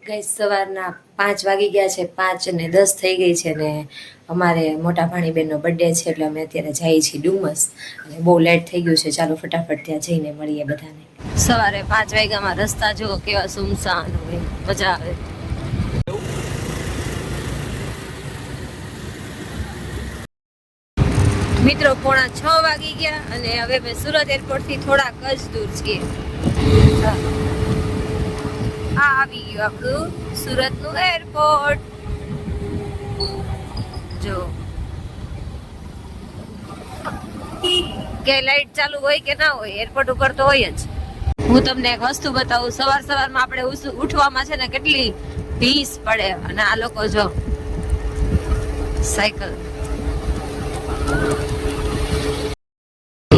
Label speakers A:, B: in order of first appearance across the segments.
A: Guys સવારના 5 વાગી ગયા છે, 5:10 થઈ ગઈ છે ને અમારે મોટા ભાણીબેનનો બર્થડે છે એટલે અમે અત્યારે જઈએ છીએ ડુમસ અને બહુ લેટ થઈ ગયું છે. ચાલો ફટાફટ ત્યાં જઈને મળીએ બધાને. સવારે 5 વાગ્યામાં રસ્તા જો કેવા સુમસાન હોય, મજા આવે. મિત્રો 5:45 વાગી ગયા અને હવે અમે સુરત એરપોર્ટ થી થોડાક જ દૂર છીએ. આ આવી ગયું આપણું સુરત નું એરપોર્ટ. જો કે લાઈટ ચાલુ હોય કે ના હોય, એરપોર્ટ ઉપર તો હોય જ. હું તમને એક વસ્તુ બતાવું. સવારમાં આપણે ઉઠવામાં છે ને કેટલી ભીસ પડે અને આ લોકો જો સાયકલ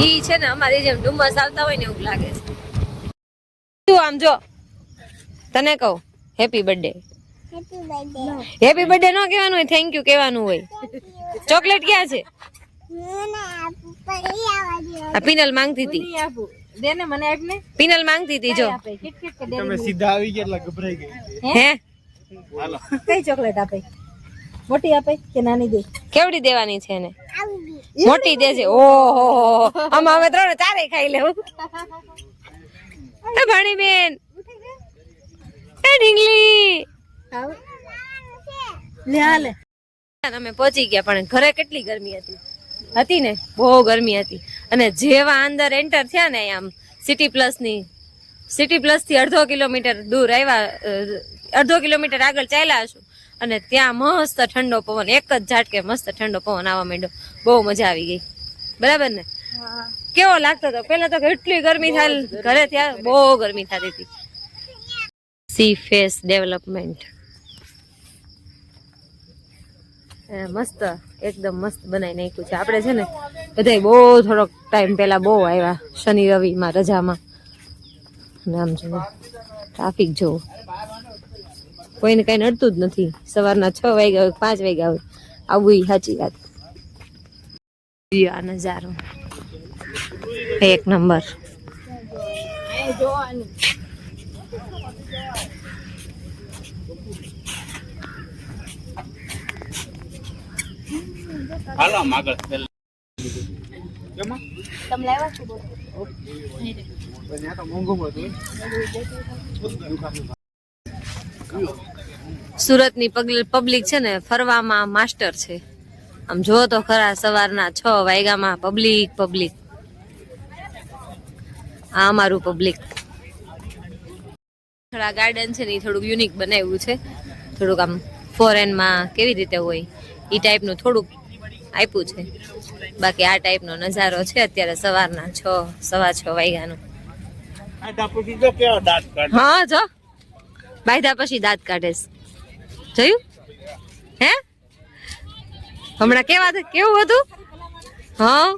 A: ઈ છે ને અમારી જેમ ડુમસ આવતા હોય ને એવું લાગે છે. તું આમ જો, તને કહું હેપી બર્થડે. હેપી બર્થડે નો કહેવાનું હોય, થેન્ક યુ કહેવાનું હોય. ચોકલેટ ક્યાં છે? પિનલ માંગતી હતી. દેને મને આપને. પિનલ માંગતી હતી જો.
B: તમે સીધા આવી ગયા એટલે ગભરાઈ ગઈ.
A: હે?
B: હાલો.
C: કઈ ચોકલેટ આપે? મોટી આપે કે નાની દે?
A: કેવડી દેવાની છે એને? મોટી દેજે. ઓહો, આમાં હવે 3-4 ખાઈ લેવું. એ ભાણી બેન, એ ઢીંગલી
C: લે હાલે.
A: અમે પહોંચી ગયા પણ ઘરે કેટલી ગરમી હતી ને, બહુ ગરમી હતી. અને જેવા અંદર એન્ટર થયા ને આમ સિટી પ્લસ થી 1/2 કિલોમીટર દૂર આવ્યા, 1/2 કિલોમીટર આગળ ચાલ્યા હશું અને ત્યાં મસ્ત ઠંડો પવન, એક જ ઝાટકે મસ્ત ઠંડો પવન આવવા માંડ્યો. બહુ મજા આવી ગઈ. બરાબર ને? કેવો લાગતો હતો? પેલા તો કેટલી ગરમી થાય, ઘરે ત્યાં બહુ ગરમી થતી હતી. સી ફેસ ડેવલપમેન્ટ મસ્ત, એકદમ મસ્ત બનાવી નાખ્યું છે. આપણે છે ને બધા બહુ થોડોક ટાઈમ પહેલા બહુ આવ્યા, શનિ રવિમાં રજામાં. આમ જુઓ ટ્રાફિક જુઓ, કોઈને કઈ નડતું જ નથી. સવારના 6 વાગ્યા હોય, 5 વાગ્યા હોય, આવું સાચી વાત. આ નજારો એક નંબર.
B: હાલો આગળ. કેમાં?
C: તમે લાવ્યા છો બોલ.
B: ત્યાં તો મોંઘું હતું.
A: સુરતની પબ્લિક છે ને ફરવામાં માસ્ટર છે. આમ જો તો ખરા, સવારના 6 વાગ્યામાં પબ્લિક. આ અમારું પબ્લિક. થોડા ગાર્ડન છે ને એ થોડુંક યુનિક બનાવ્યું છે. થોડુંક આમ ફોરેનમાં કેવી રીતે હોય એ ટાઈપનું થોડુંક આપ્યું છે. બાકી આ ટાઈપનો નજારો છે અત્યારે સવારના 6-6:15 વાગ્યાનો. હા જો બાયધા પછી દાંત કાઢે છે. જોયું? હે હમણાં કેવું હતું? હા,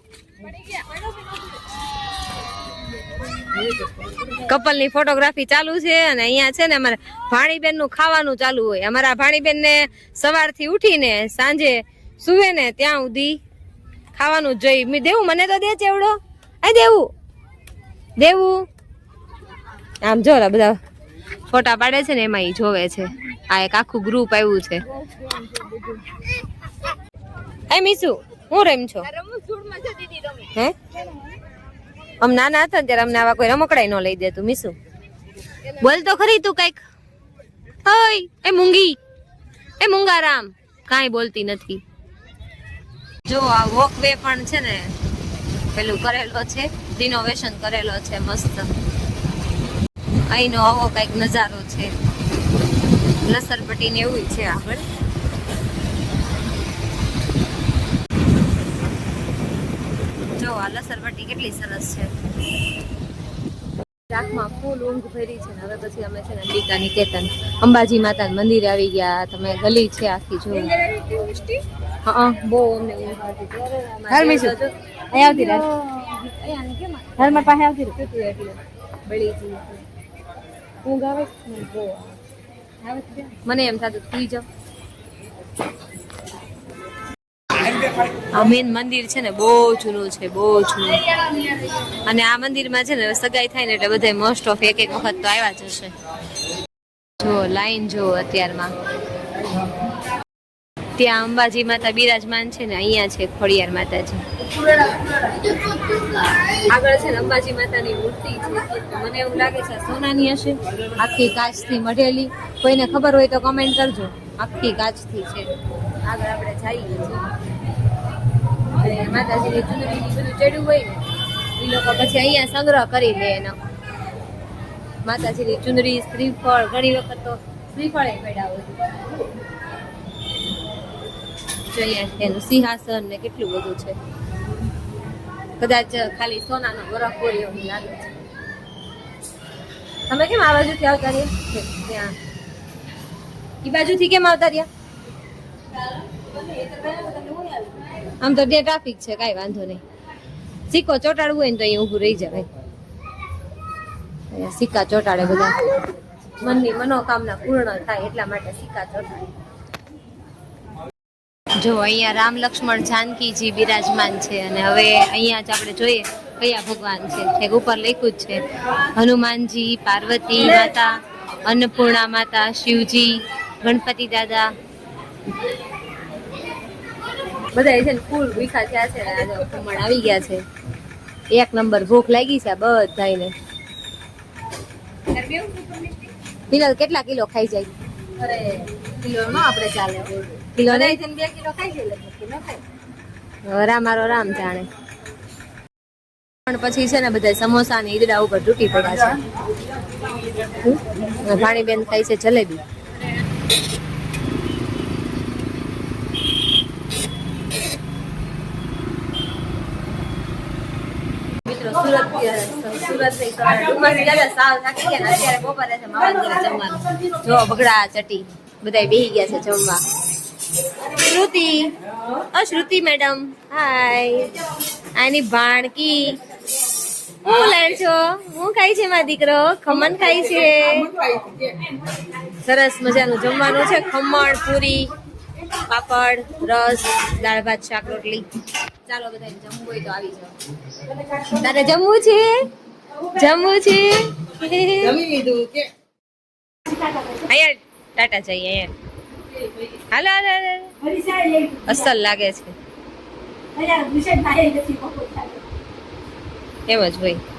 A: કપલની ફોટોગ્રાફી ચાલુ છે અને અહીંયા છે ને અમારે ભાણીબેન નું ખાવાનું ચાલુ હોય. અમારા ભાણીબેન ને સવારથી ઉઠીને સાંજે સુવે ને ત્યાં સુધી ખાવાનું જ જોઈ. દેવું મને તો દે ચેવડો. આ દેવું આમ જો બધા ફોટા પાડે છે ને એમાં ઈ જોવે છે. આ એક આખું ગ્રુપ આવ્યું છે. એ મીસુ, હું રમ છો? હે? આમ નાના હતા ત્યારે અમને આવા કોઈ રમકડાઈ ન લઈ દેતું. મીસુ બોલ તો ખરી તું કઈક. ઓય એ મૂંગી, એ મૂંગારામ, કાંઈ બોલતી નથી. જો આ વોકવે પણ છે ને પેલું કરેલો છે, રિનોવેશન કરેલો છે મસ્ત. અહીંનો આવો કઈક નજારો છે. લસરપટ્ટી ને એવું છે આગળ. જો આ લસરપટ્ટી કેટલી સરસ છે. આંખમાં ફૂલ ઊંઘ ભરી છે ને હવે પછી અમે છે ને અંબિકા નિકેતન અંબાજી માતા મંદિર આવી ગયા. તમે ગલી છે આખી જો. હા બહુ અમને ઊંઘ આવતી હતી. અહીંયા આવતી રહે. હાલમાં પાસે આવતી રહે એટલે બળી ગઈ ઊંઘ આવે ને બહુ આવે. મને એમ થતું સુઈ જાવ. આ મેન મંદિર છે ને બહુ જૂનું છે, બહુ જૂનું. અને આ મંદિરમાં છે ને સગાઈ થાય ને એટલે બધા મોસ્ટ ઓફ એક વખત તો આવ્યા જ હશે. જો લાઈન જો અત્યારમાં ત્યાં અંબાજી માતા બિરાજમાન છે ને અહીંયા છે ખોડિયાર માતાજી આગળ છે ને અંબાજી માતાની મૂર્તિ છે મને એવું લાગે છે સોનાની હશે આખી કાચથી મઢેલી કોઈને ખબર હોય તો કમેન્ટ કરજો આખી કાચથી છે આગળ આપણે જઈએ છીએ માતાજીની ચુંદડીની બધું ચડ્યું હોય ને એ લોકો પછી અહીંયા સંગ્રહ કરી લે એનો માતાજીની ચુંદડી શ્રીફળ ઘણી વખત તો શ્રીફળ પડ્યા હોય જોઈએ એનું સિંહાસન ને કેટલું બધું છે કદાચ ખાલી સોનાનો બરફ હોય એવું લાગે છે તમે કેમ આ બાજુથી આવતા રહ્યા ત્યાં એ બાજુથી કેમ આવતા રહ્યા આમ તો ત્યાં ટ્રાફિક છે કાંઈ વાંધો નહીં સિક્કો ચોટાડવું હોય ને તો અહીં ઊભું રહી જવાય અહીંયા સિક્કા ચોટાડે બધા મનની મનોકામના પૂર્ણ થાય એટલા માટે સિક્કા ચોટાડે જો અહીંયા રામ લક્ષ્મણ જાનકીજી બિરાજમાન છે અને હવે અહીંયા જ આપણે જોઈએ કયા ભગવાન છે એક ઉપર લખ્યું જ છે હનુમાનજી પાર્વતી માતા અન્નપૂર્ણા માતા શિવજી ગણપતિ દાદા બધા છે ને ફૂલ ભૂખા થયા છે ખમણ આવી ગયા છે એક નંબર ભૂખ લાગી છે બધાને પિલર કેટલા કિલો ખાઈ જાય અરે કિલો માં આપણે ચાલે કિલો નહીં 2 કિલો ખાઈ જાય રામ મારો રામ જાણે પણ પછી છે ને બધા સમોસા ને ઈદડા ઉપર તૂટી પડ્યા છે ભાણીબેન ખાઈ છે જલેબી મિત્રો સુરત થી ડુમસ ગયા સાવ થાકી ગયા અત્યારે બપોરે છે મામાના ઘરે જમવાનું જો બગડા ચટી બધા બેહી ગયા છે જમવા શ્રુતિ મેડમ હાય આની ભાણકી હું લાડ છો હું ખાઈ છે મારો દીકરો ખમણ ખાઈ છે સરસ મજાનું જમવાનું છે ખમણ પૂરી પાપડ રસ દાળ ભાત શાક રોટલી ચાલો બધા જમવું હોય તો આવી જાઓ તારે જમવું છે
C: જમી લીધું કે
A: અહીંયા ટાટા જઈએ અહીંયા હાલો અસલ લાગે છે એમ જ ભાઈ